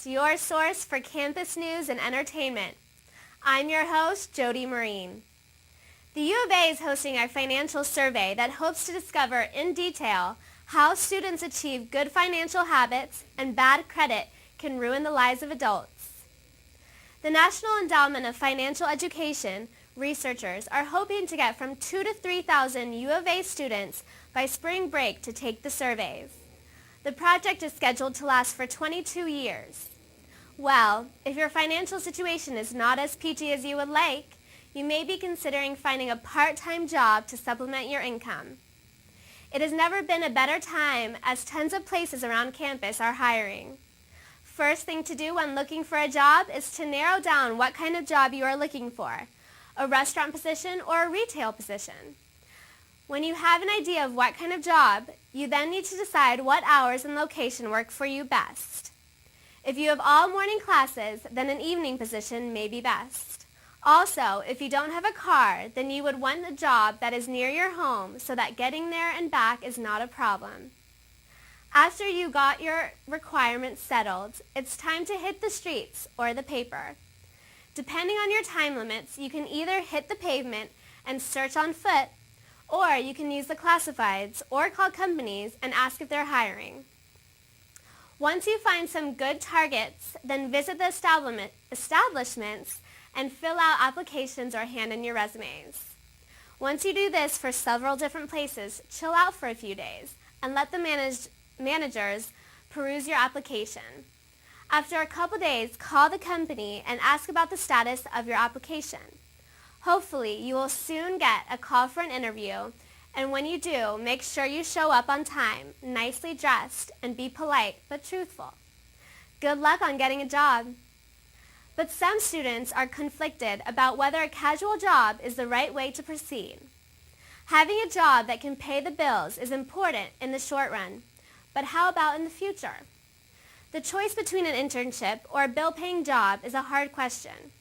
Your source for campus news and entertainment. I'm your host, Jody Marine. The U of A is hosting a financial survey that hopes to discover in detail how students achieve good financial habits and bad credit can ruin the lives of adults. The National Endowment of Financial Education researchers are hoping to get from 2,000 to 3,000 U of A students by spring break to take the surveys. The project is scheduled to last for 22 years. Well, if your financial situation is not as peachy as you would like, you may be considering finding a part-time job to supplement your income. It has never been a better time as tons of places around campus are hiring. First thing to do when looking for a job is to narrow down what kind of job you are looking for, a restaurant position or a retail position. When you have an idea of what kind of job, you then need to decide what hours and location work for you best. If you have all morning classes, then an evening position may be best. Also, if you don't have a car, then you would want a job that is near your home so that getting there and back is not a problem. After you got your requirements settled, it's time to hit the streets or the paper. Depending on your time limits, you can either hit the pavement and search on foot, or you can use the classifieds or call companies and ask if they're hiring. Once you find some good targets, then visit the establishments and fill out applications or hand in your resumes. Once you do this for several different places, chill out for a few days and let the managers peruse your application. After a couple days, call the company and ask about the status of your application. Hopefully, you will soon get a call for an interview, and when you do, make sure you show up on time, nicely dressed, and be polite but truthful. Good luck on getting a job. But some students are conflicted about whether a casual job is the right way to proceed. Having a job that can pay the bills is important in the short run, but how about in the future? The choice between an internship or a bill-paying job is a hard question.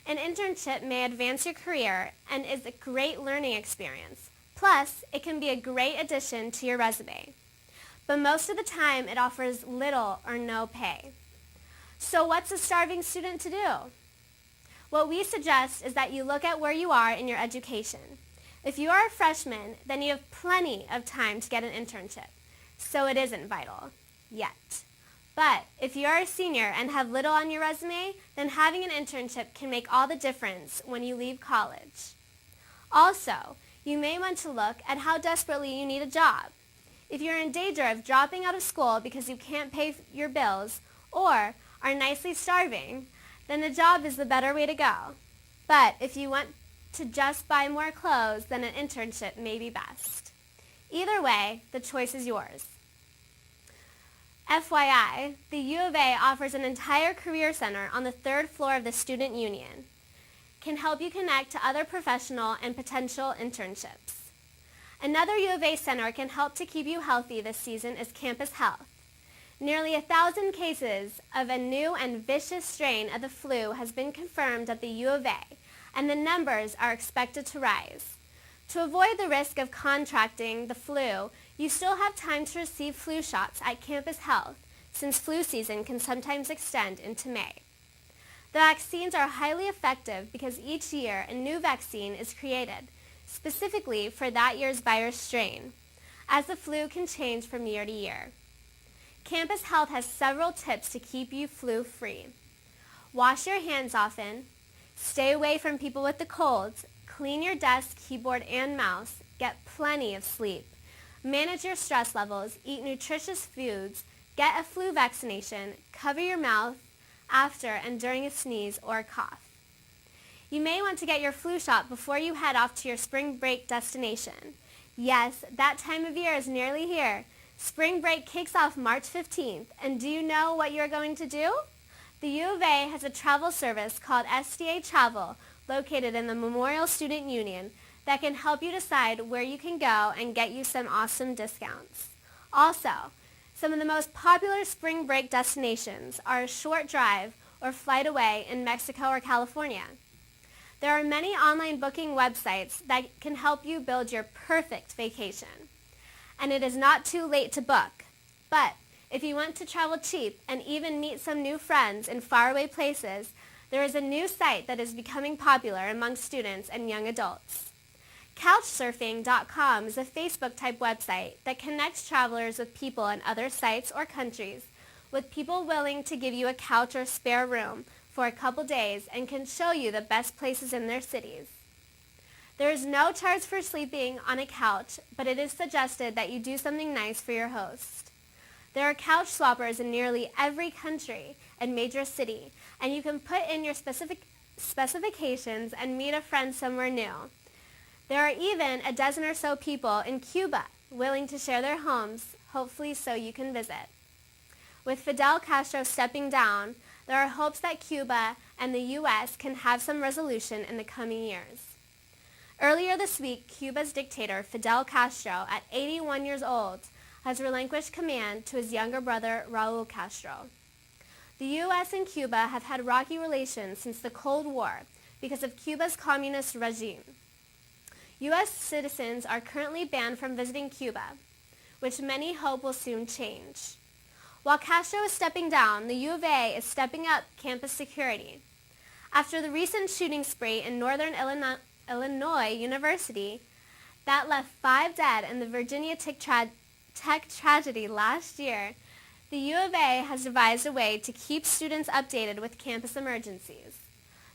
An internship may advance your career and is a great learning experience. Plus, it can be a great addition to your resume. But most of the time, it offers little or no pay. So what's a starving student to do? What we suggest is that you look at where you are in your education. If you are a freshman, then you have plenty of time to get an internship. So it isn't vital, yet. But if you are a senior and have little on your resume, then having an internship can make all the difference when you leave college. Also, you may want to look at how desperately you need a job. If you're in danger of dropping out of school because you can't pay your bills or are nicely starving, then a job is the better way to go. But if you want to just buy more clothes, then an internship may be best. Either way, the choice is yours. FYI, the U of A offers an entire career center on the third floor of the Student Union. Can help you connect to other professional and potential internships. Another U of A center can help to keep you healthy this season is Campus Health. Nearly 1,000 cases of a new and vicious strain of the flu has been confirmed at the U of A, and the numbers are expected to rise. To avoid the risk of contracting the flu, you still have time to receive flu shots at Campus Health, since flu season can sometimes extend into May. The vaccines are highly effective because each year a new vaccine is created, specifically for that year's virus strain, as the flu can change from year to year. Campus Health has several tips to keep you flu-free. Wash your hands often, stay away from people with the colds, clean your desk, keyboard, and mouse, get plenty of sleep, manage your stress levels, eat nutritious foods, get a flu vaccination, cover your mouth after and during a sneeze or a cough. You may want to get your flu shot before you head off to your spring break destination. Yes, that time of year is nearly here. Spring break kicks off March 15th, and do you know what you're going to do? The U of A has a travel service called SDA Travel, located in the Memorial Student Union, that can help you decide where you can go and get you some awesome discounts. Also, some of the most popular spring break destinations are a short drive or flight away in Mexico or California. There are many online booking websites that can help you build your perfect vacation. And it is not too late to book. But if you want to travel cheap and even meet some new friends in faraway places, there is a new site that is becoming popular among students and young adults. Couchsurfing.com is a Facebook-type website that connects travelers with people in other sites or countries, with people willing to give you a couch or spare room for a couple days and can show you the best places in their cities. There is no charge for sleeping on a couch, but it is suggested that you do something nice for your host. There are couch swappers in nearly every country and major city, and you can put in your specifications and meet a friend somewhere new. There are even a dozen or so people in Cuba willing to share their homes, hopefully so you can visit. With Fidel Castro stepping down, there are hopes that Cuba and the U.S. can have some resolution in the coming years. Earlier this week, Cuba's dictator, Fidel Castro, at 81 years old, has relinquished command to his younger brother, Raul Castro. The U.S. and Cuba have had rocky relations since the Cold War because of Cuba's communist regime. U.S. citizens are currently banned from visiting Cuba, which many hope will soon change. While Castro is stepping down, the U of A is stepping up campus security. After the recent shooting spree in Northern Illinois University that left 5 dead in the Virginia Tech tragedy last year, the U of A has devised a way to keep students updated with campus emergencies.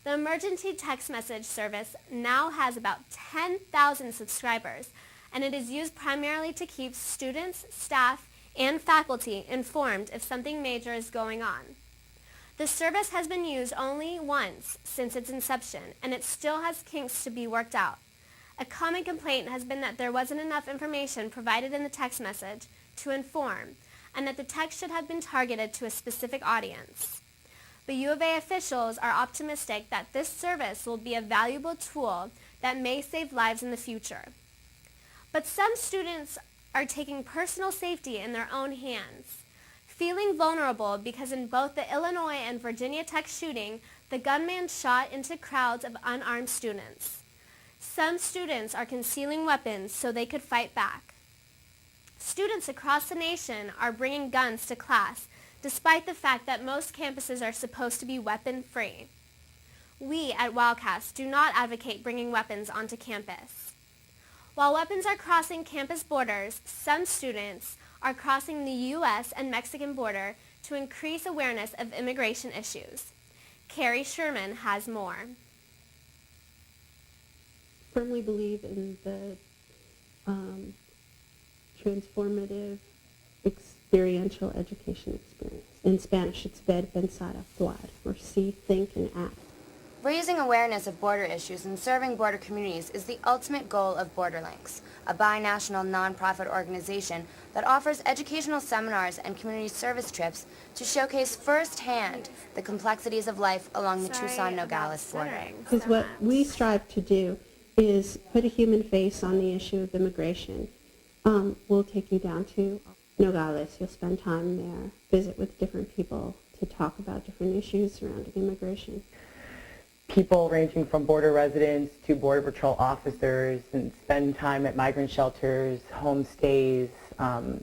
The emergency text message service now has about 10,000 subscribers, and it is used primarily to keep students, staff, and faculty informed if something major is going on. The service has been used only once since its inception, and it still has kinks to be worked out. A common complaint has been that there wasn't enough information provided in the text message to inform, and that the text should have been targeted to a specific audience. But U of A officials are optimistic that this service will be a valuable tool that may save lives in the future. But some students are taking personal safety in their own hands, feeling vulnerable because in both the Illinois and Virginia Tech shooting, the gunman shot into crowds of unarmed students. Some students are concealing weapons so they could fight back. Students across the nation are bringing guns to class, despite the fact that most campuses are supposed to be weapon-free. We at Wildcast do not advocate bringing weapons onto campus. While weapons are crossing campus borders, some students are crossing the U.S. and Mexican border to increase awareness of immigration issues. Carrie Sherman has more. Firmly believe in the transformative experiential education experience. In Spanish, it's ver, pensar, actuar, or see, think, and act. Raising awareness of border issues and serving border communities is the ultimate goal of Borderlinks, a bi-national nonprofit organization that offers educational seminars and community service trips to showcase firsthand the complexities of life along the Tucson-Nogales border. Because what we strive to do is put a human face on the issue of immigration. We'll take you down to Nogales. You'll spend time there, visit with different people to talk about different issues surrounding immigration. People ranging from border residents to Border Patrol officers, and spend time at migrant shelters, homestays,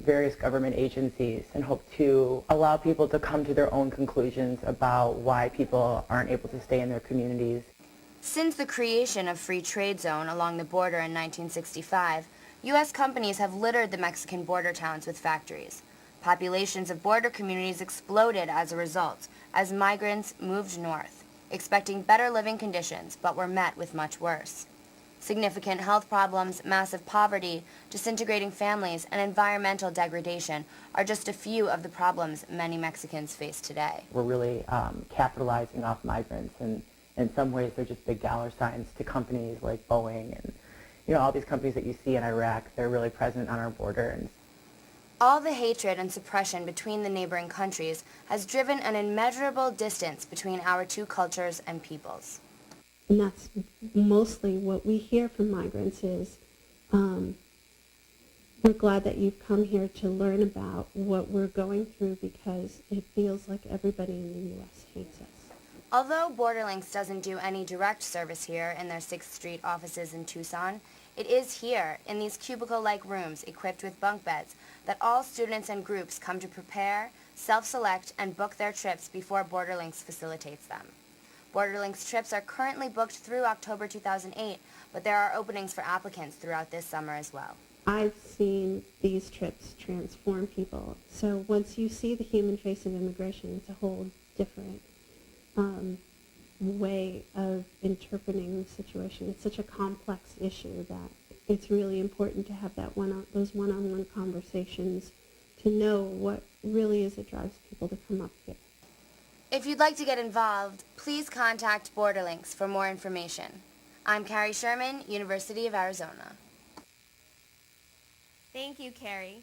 various government agencies, and hope to allow people to come to their own conclusions about why people aren't able to stay in their communities. Since the creation of Free Trade Zone along the border in 1965, U.S. companies have littered the Mexican border towns with factories. Populations of border communities exploded as a result, as migrants moved north, expecting better living conditions, but were met with much worse. Significant health problems, massive poverty, disintegrating families, and environmental degradation are just a few of the problems many Mexicans face today. We're really capitalizing off migrants, and in some ways they're just big dollar signs to companies like Boeing and all these companies that you see in Iraq. They're really present on our border. And all the hatred and suppression between the neighboring countries has driven an immeasurable distance between our two cultures and peoples. And that's mostly what we hear from migrants is, we're glad that you've come here to learn about what we're going through because it feels like everybody in the U.S. hates us. Although Borderlinks doesn't do any direct service here in their 6th Street offices in Tucson, it is here, in these cubicle-like rooms equipped with bunk beds, that all students and groups come to prepare, self-select, and book their trips before Borderlinks facilitates them. Borderlinks trips are currently booked through October 2008, but there are openings for applicants throughout this summer as well. I've seen these trips transform people. So once you see the human face of immigration, it's a whole different way of interpreting the situation. It's such a complex issue that it's really important to have those one-on-one conversations to know what really is it drives people to come up here. If you'd like to get involved, please contact Borderlinks for more information. I'm Carrie Sherman, University of Arizona. Thank you, Carrie.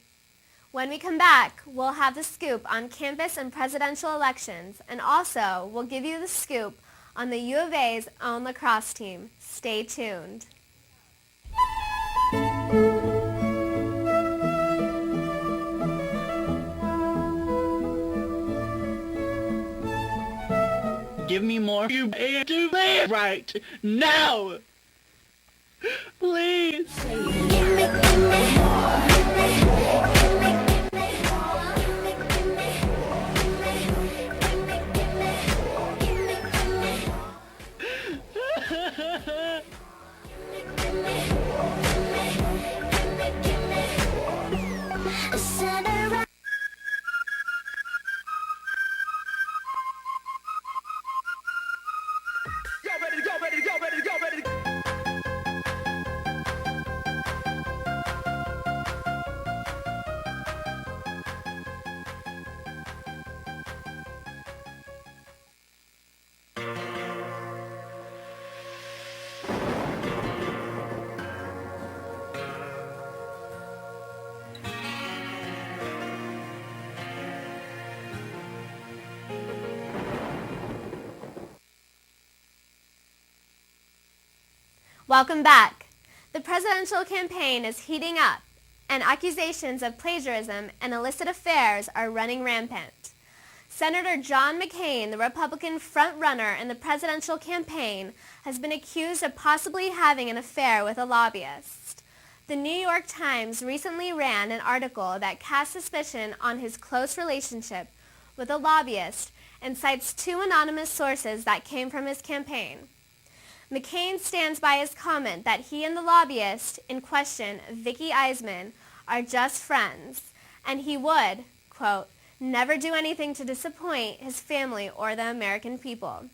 When we come back, we'll have the scoop on campus and presidential elections, and also we'll give you the scoop on the U of A's own lacrosse team. Stay tuned. Give me more. You do it right now. Please. Welcome back. The presidential campaign is heating up, and accusations of plagiarism and illicit affairs are running rampant. Senator John McCain, the Republican front-runner in the presidential campaign, has been accused of possibly having an affair with a lobbyist. The New York Times recently ran an article that casts suspicion on his close relationship with a lobbyist and cites 2 anonymous sources that came from his campaign. McCain stands by his comment that he and the lobbyist in question, Vicky Eisman, are just friends, and he would, quote, never do anything to disappoint his family or the American people.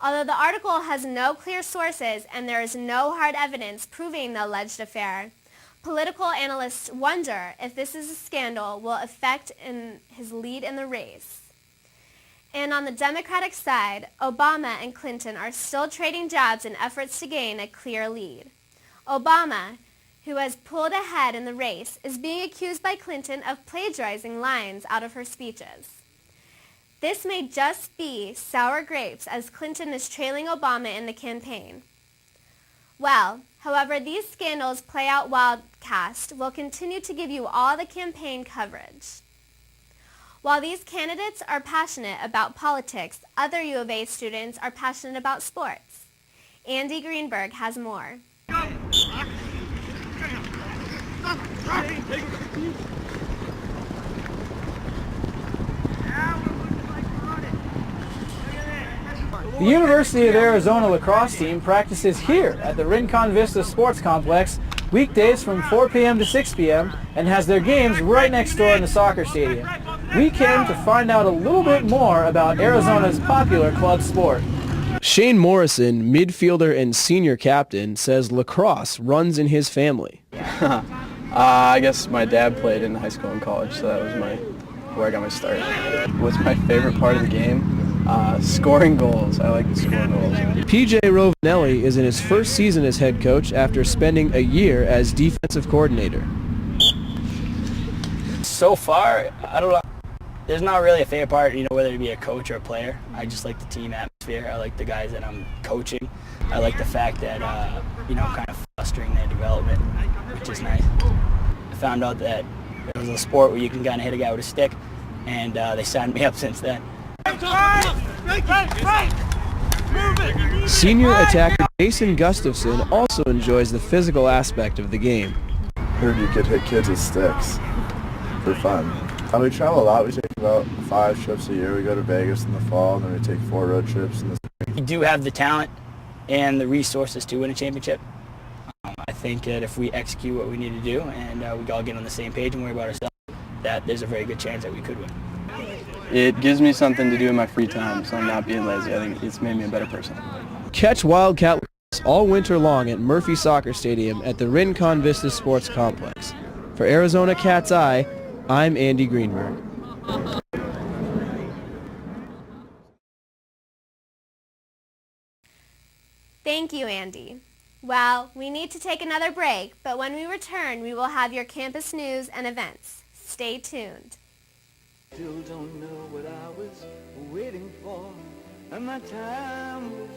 Although the article has no clear sources and there is no hard evidence proving the alleged affair, political analysts wonder if this is a scandal will affect his lead in the race. And on the Democratic side, Obama and Clinton are still trading jabs in efforts to gain a clear lead. Obama, who has pulled ahead in the race, is being accused by Clinton of plagiarizing lines out of her speeches. This may just be sour grapes as Clinton is trailing Obama in the campaign. Well, however these scandals play out, Wildcast will continue to give you all the campaign coverage. While these candidates are passionate about politics, other U of A students are passionate about sports. Andy Greenberg has more. The University of Arizona lacrosse team practices here at the Rincon Vista Sports Complex weekdays from 4 p.m. to 6 p.m. and has their games right next door in the soccer stadium. We came to find out a little bit more about Arizona's popular club sport. Shane Morrison, midfielder and senior captain, says lacrosse runs in his family. I guess my dad played in high school and college, so that was where I got my start. What's my favorite part of the game? Scoring goals. I like to score goals. PJ Rovinelli is in his first season as head coach after spending a year as defensive coordinator. So far, I don't know. There's not really a favorite part, whether it be a coach or a player. I just like the team atmosphere. I like the guys that I'm coaching. I like the fact that, kind of fostering their development, which is nice. I found out that it was a sport where you can kind of hit a guy with a stick, and they signed me up since then. Senior attacker Jason Gustafson also enjoys the physical aspect of the game. Heard you could hit kids with sticks for fun. We travel a lot. We take about 5 trips a year. We go to Vegas in the fall, and then we take 4 road trips in the spring. We do have the talent and the resources to win a championship. I think that if we execute what we need to do and we all get on the same page and worry about ourselves, that there's a very good chance that we could win. It gives me something to do in my free time, so I'm not being lazy. I think it's made me a better person. Catch Wildcat lacrosse all winter long at Murphy Soccer Stadium at the Rincon Vista Sports Complex. For Arizona Cat's Eye, I'm Andy Greenberg. Thank you, Andy. Well, we need to take another break, but when we return, we will have your campus news and events. Stay tuned. Still don't know what I was waiting for, and my time was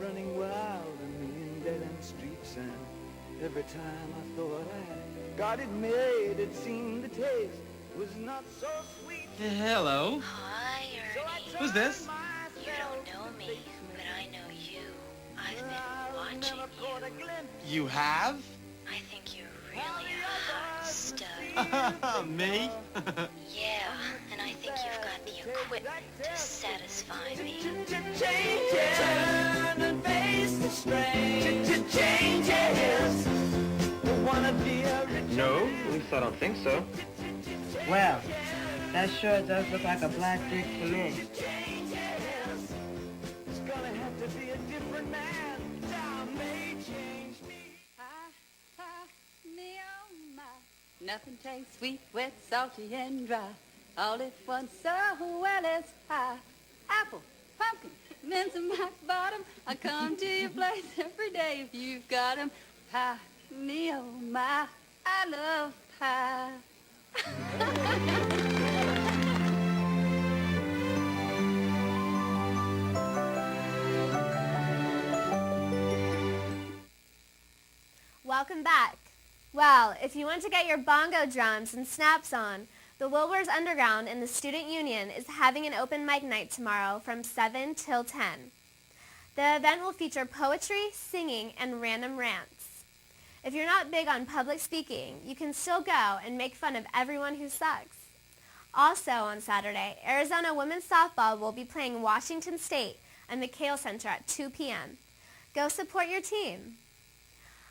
running wild in dead-end streets, and every time I thought I got it made, it seemed the taste was not so sweet. Hello. Hi, Ernie. Who's this? You don't know me, but I know you. I've been watching you. You have? I think you're really a hot stud. Me? Yeah, and I think you've got the equipment to satisfy me. Turn and face the strain. Changes. Wanna be a rich No, at least I don't think so. Well, that sure does look like a black dick to me. It's gonna have to be a different man. Time may change me. Nothing tastes sweet, wet, salty, and dry. All at once, so well as pie. Apple, pumpkin, mince and mac bottom. I come to your place every day if you've got 'em. Pie, me, oh my, I love pie. Welcome back. Well, if you want to get your bongo drums and snaps on, the Wilbur's Underground and the Student Union is having an open mic night tomorrow from 7 till 10. The event will feature poetry, singing, and random rants. If you're not big on public speaking, you can still go and make fun of everyone who sucks. Also on Saturday, Arizona women's softball will be playing Washington State at McHale Center at 2 p.m. Go support your team.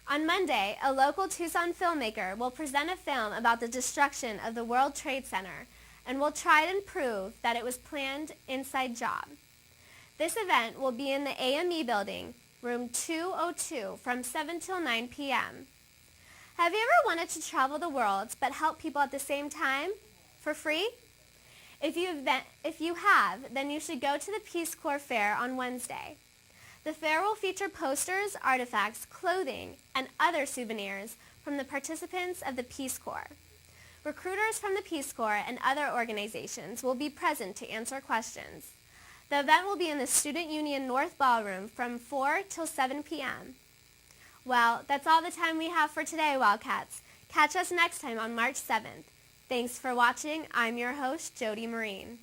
On Monday, a local Tucson filmmaker will present a film about the destruction of the World Trade Center and will try and prove that it was planned inside job. This event will be in the AME building, room 202, from 7 till 9 p.m. Have you ever wanted to travel the world but help people at the same time for free? If you have, then you should go to the Peace Corps Fair on Wednesday. The fair will feature posters, artifacts, clothing, and other souvenirs from the participants of the Peace Corps. Recruiters from the Peace Corps and other organizations will be present to answer questions. The event will be in the Student Union North Ballroom from 4 till 7 p.m. Well, that's all the time we have for today, Wildcats. Catch us next time on March 7th. Thanks for watching. I'm your host, Jody Marine.